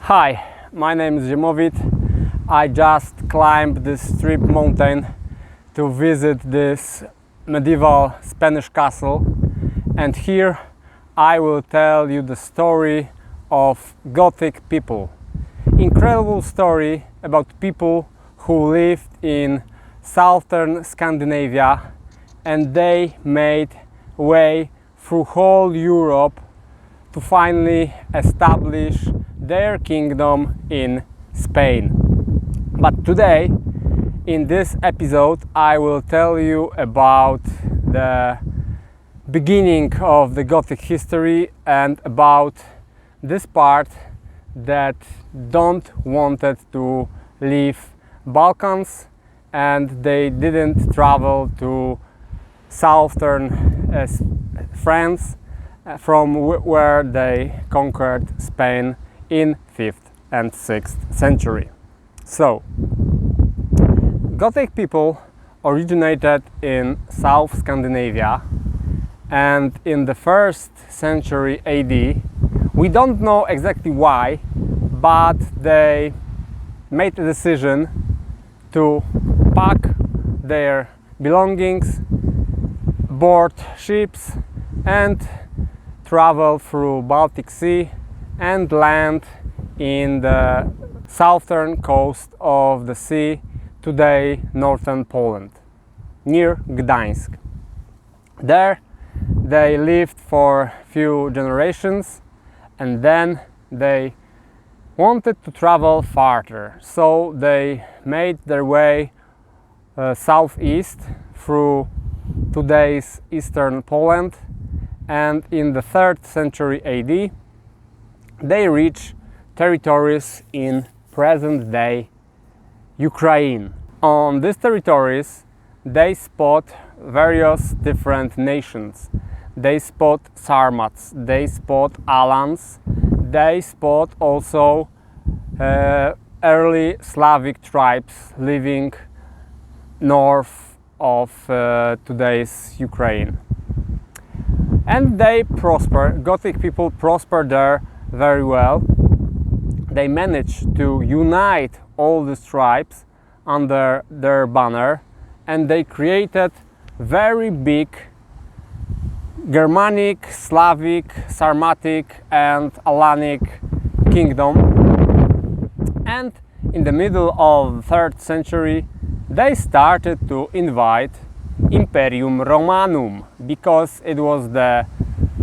Hi, my name is Ziemowit. I just climbed this steep mountain to visit this medieval Spanish castle, and here I will tell you the story of Gothic people. Incredible story about people who lived in southern Scandinavia, and they made way through whole Europe to finally establish their kingdom in Spain. But today, in this episode, I will tell you about the beginning of the Gothic history and about this part that don't wanted to leave Balkans, and they didn't travel to southern France from where they conquered Spain in 5th and 6th century. So, Gothic people originated in South Scandinavia, and in the 1st century AD, we don't know exactly why, but they made a decision to pack their belongings, board ships, and travel through Baltic Sea and land in the southern coast of the sea, today northern Poland, near Gdańsk. There they lived for a few generations, and then they wanted to travel farther, so they made their way southeast through today's eastern Poland, and in the 3rd century AD they reach territories in present-day Ukraine. On these territories they spot various different nations. They spot Sarmats, they spot Alans, they spot also early Slavic tribes living north of today's Ukraine. And they prosper, Gothic people prosper there very well. They managed to unite all these tribes under their banner, and they created very big Germanic, Slavic, Sarmatic and Alanic kingdom. And in the middle of the 3rd century they started to invite Imperium Romanum, because it was the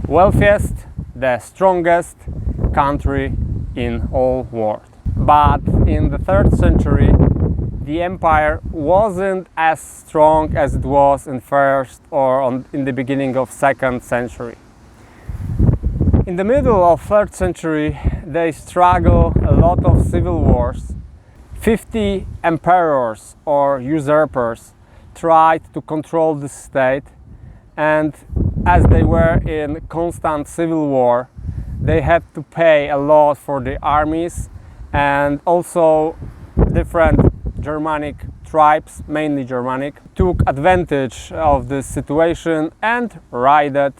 wealthiest, the strongest country in all world. But in the 3rd century the empire wasn't as strong as it was in 1st or in the beginning of 2nd century. In the middle of 3rd century they struggle a lot of civil wars. 50 emperors or usurpers tried to control the state, and as they were in constant civil war, they had to pay a lot for the armies, and also different Germanic tribes, mainly Germanic, took advantage of this situation and raided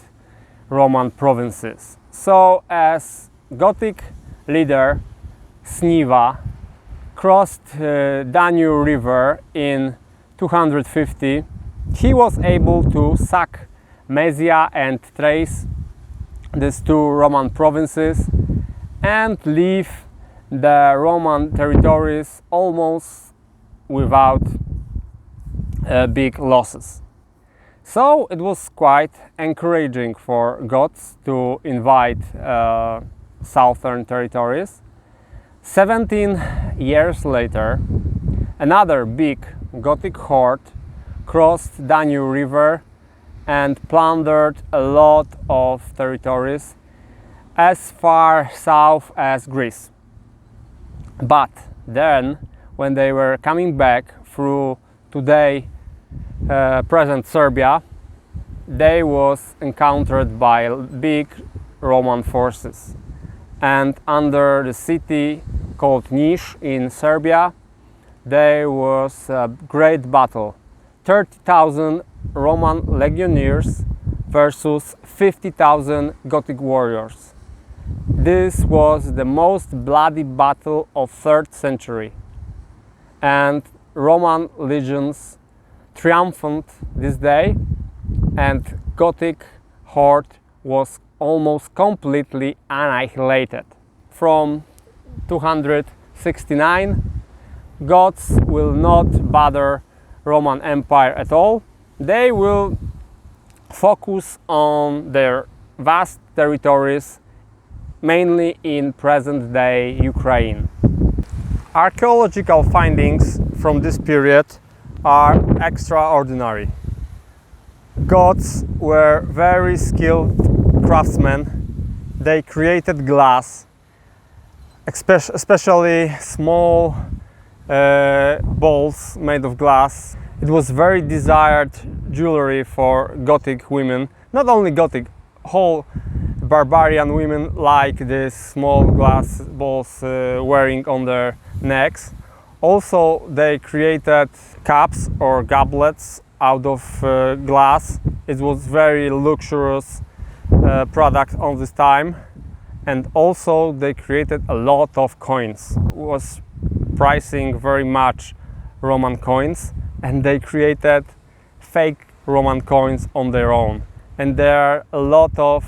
Roman provinces. So as Gothic leader Sniva crossed Danube River in 250, he was able to sack Mysia and Thrace, these two Roman provinces, and leave the Roman territories almost without big losses. So it was quite encouraging for Goths to invite southern territories. 17 years later, another big Gothic horde crossed Danube River and plundered a lot of territories as far south as Greece. But then, when they were coming back through today present Serbia, they was encountered by big Roman forces, and under the city called Niš in Serbia there was a great battle. 30,000 Roman legionnaires versus 50,000 Gothic warriors. This was the most bloody battle of 3rd century, and Roman legions triumphed this day, and Gothic horde was almost completely annihilated. From 269, Goths will not bother Roman Empire at all. They will focus on their vast territories, mainly in present-day Ukraine. Archaeological findings from this period are extraordinary. Goths were very skilled craftsmen. They created glass, especially small balls made of glass. It was very desired jewelry for Gothic women. Not only Gothic, whole barbarian women like these small glass balls wearing on their necks. Also, they created cups or goblets out of glass. It was very luxurious product of this time. And also they created a lot of coins. It was pricing very much Roman coins, and they created fake Roman coins on their own. And there are a lot of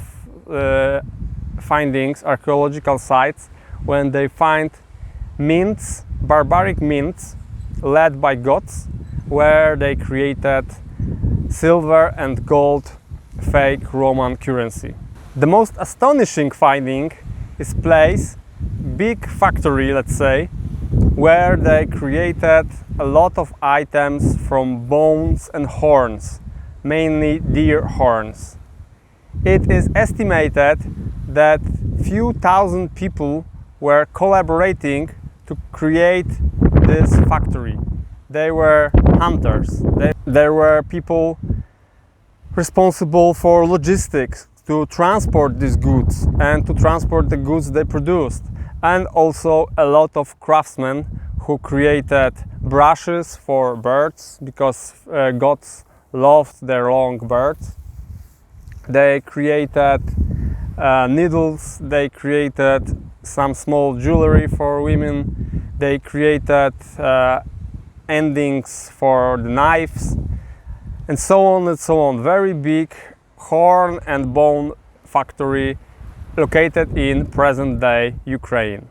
findings, archaeological sites, when they find mints, barbaric mints, led by Goths, where they created silver and gold fake Roman currency. The most astonishing finding is place, big factory, let's say, where they created a lot of items from bones and horns, mainly deer horns. It is estimated that few thousand people were collaborating to create this factory. They were hunters. There were people responsible for logistics, to transport these goods and to transport the goods they produced. And also a lot of craftsmen who created brushes for birds, because Goths loved their long birds. They created needles, they created some small jewelry for women, they created endings for the knives, and so on and so on. Very big horn and bone factory located in present-day Ukraine.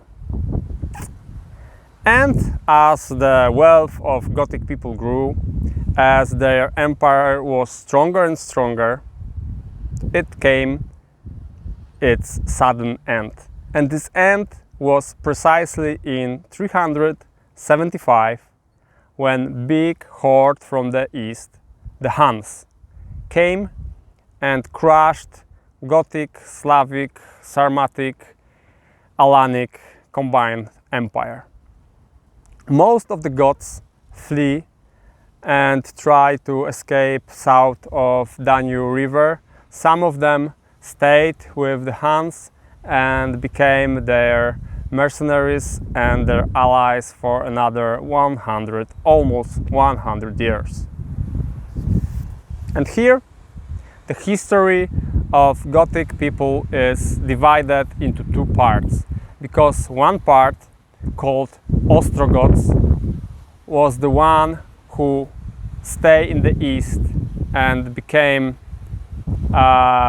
And as the wealth of Gothic people grew, as their empire was stronger and stronger, it came its sudden end. And this end was precisely in 375, when big horde from the east, the Huns, came and crushed Gothic, Slavic, Sarmatic, Alanic combined empire. Most of the Goths flee and try to escape south of Danube River. Some of them stayed with the Huns and became their mercenaries and their allies for another 100, almost 100 years. And here the history of Gothic people is divided into two parts, because one part, called Ostrogoths, was the one who stayed in the east and became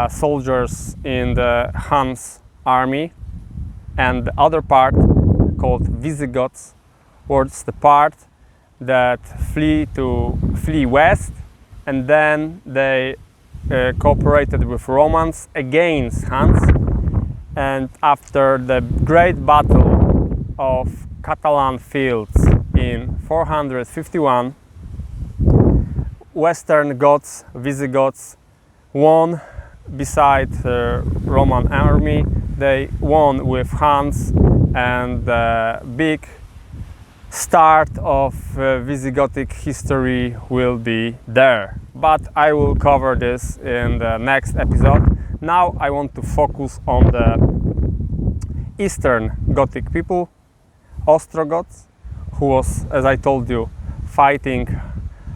soldiers in the Huns army, and the other part, called Visigoths, was the part that flee west, and then they cooperated with Romans against Huns. And after the great battle of Catalan fields in 451, Western Goths, Visigoths, won beside the Roman army. They won with Huns, and the big start of Visigothic history will be there. But I will cover this in the next episode. Now I want to focus on the Eastern Gothic people, Ostrogoths, who was, as I told you, fighting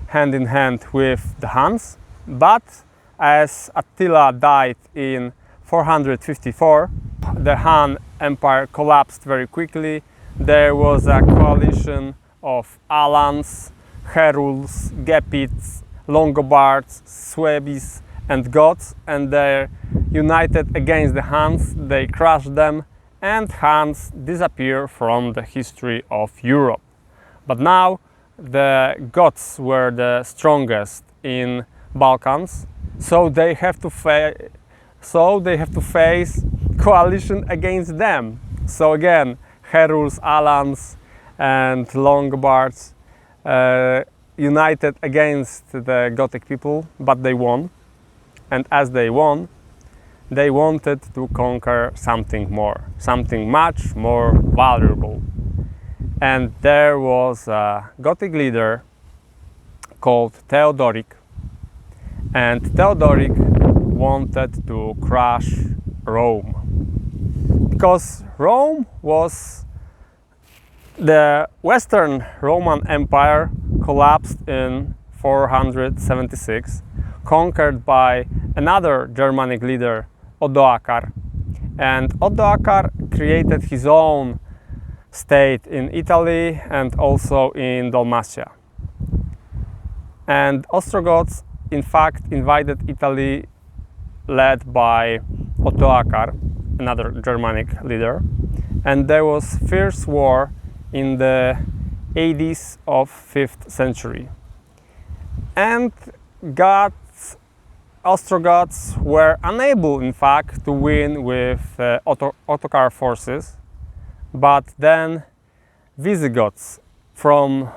hand in hand with the Huns. But as Attila died in 454, the Han Empire collapsed very quickly, there was a coalition of Alans, Heruls, Gepids, Longobards, Suebes and Goths, and they united against the Huns. They crushed them, and Huns disappear from the history of Europe. But now the Goths were the strongest in Balkans, so they have to face coalition against them. So again, Heruls, Alans and Longobards united against the Gothic people, but they won. And as they won, they wanted to conquer something more, something much more valuable. And there was a Gothic leader called Theodoric, and Theodoric wanted to crush Rome, because Rome was the Western Roman Empire collapsed in 476, conquered by another Germanic leader, Odoacer. And Odoacer created his own state in Italy and also in Dalmatia. And Ostrogoths, in fact, invaded Italy, led by Odoacer, another Germanic leader. And there was fierce war in the 80s of 5th century. And Ostrogoths were unable, in fact, to win with Ottokar forces, but then Visigoths from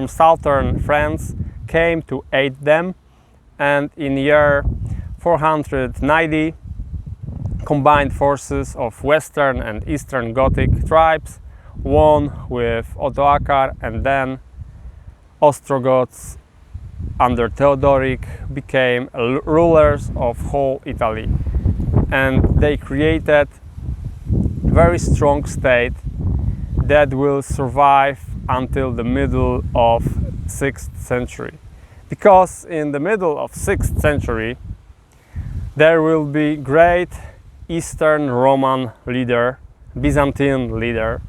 southern France came to aid them, and in year 490 combined forces of Western and Eastern Gothic tribes won with Odoacer, and then Ostrogoths under Theodoric became rulers of whole Italy, and they created very strong state that will survive until the middle of 6th century. Because in the middle of 6th century there will be great Eastern Roman leader, Byzantine leader,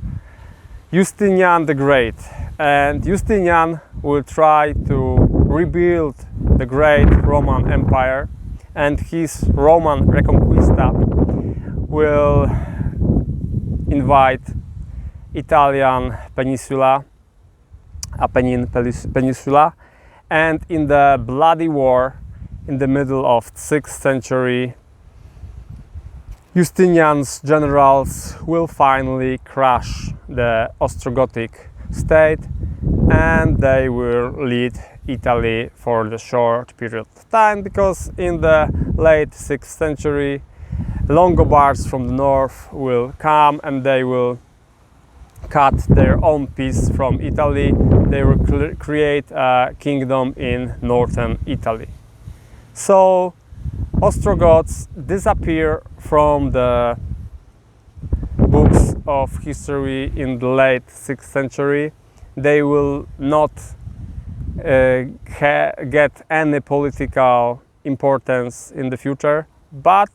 Justinian the Great. And Justinian will try to rebuild the great Roman Empire, and his Roman Reconquista will invite Italian peninsula, Apennine Peninsula, and in the bloody war in the middle of 6th century, Justinian's generals will finally crush the Ostrogothic state, and they will lead Italy for the short period of time, because in the late 6th century Longobards from the north will come and they will cut their own piece from Italy. They will create a kingdom in northern Italy. So Ostrogoths disappear from the books of history in the late 6th century. They will not get any political importance in the future, but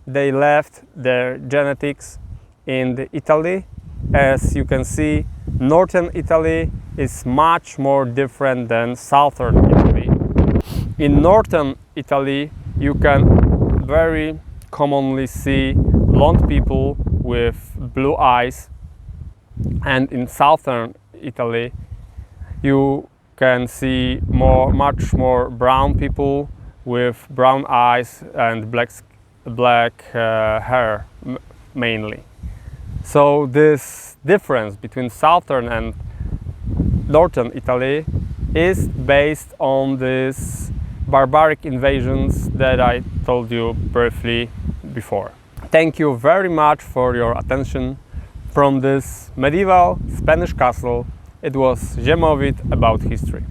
they left their genetics in Italy. As you can see, northern Italy is much more different than southern Italy. In northern Italy, you can very commonly see blonde people with blue eyes, and in southern Italy you can see much more brown people with brown eyes and black hair mainly. So this difference between southern and northern Italy is based on these barbaric invasions that I told you briefly before. Thank you very much for your attention. From this medieval Spanish castle, it was Ziemowit about history.